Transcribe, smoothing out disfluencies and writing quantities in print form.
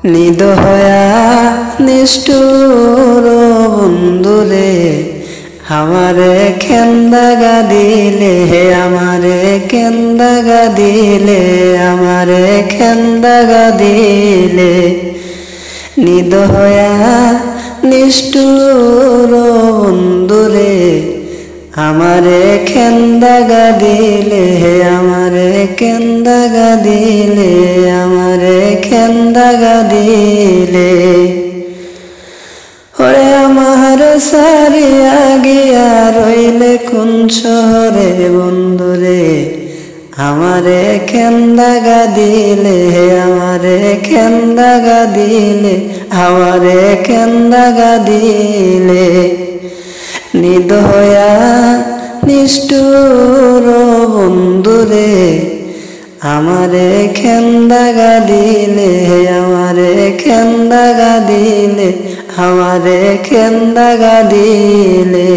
নিদহয়া নিষ্ঠুর বন্ধুরে আমারে কেন্দাগা দিলে, আমারে কেন্দাগা দিলে, আমারে কেন্দাগা দিলে। নিদহয়া নিষ্ঠুর বন্ধুরে আমারে কেন্দাগা দিলে, আমারে কেন্দাগা দিলে, আমারে কেন্দাগা দিলে। ওরে আমার সারিয়া গিয়া রইলে কোন শহরে বন্ধুরে আমারে কেন্দাগা দিলে, আমারে কেন্দাগা দিলে, আমারে কেন্দাগা দিলে। নিদহয়া নিষ্ঠুর বন্ধুরে আমারে কেন্দাগা দিলে, আমারে কেন্দাগা দিলে, আমারে কেন্দাগা দিলে।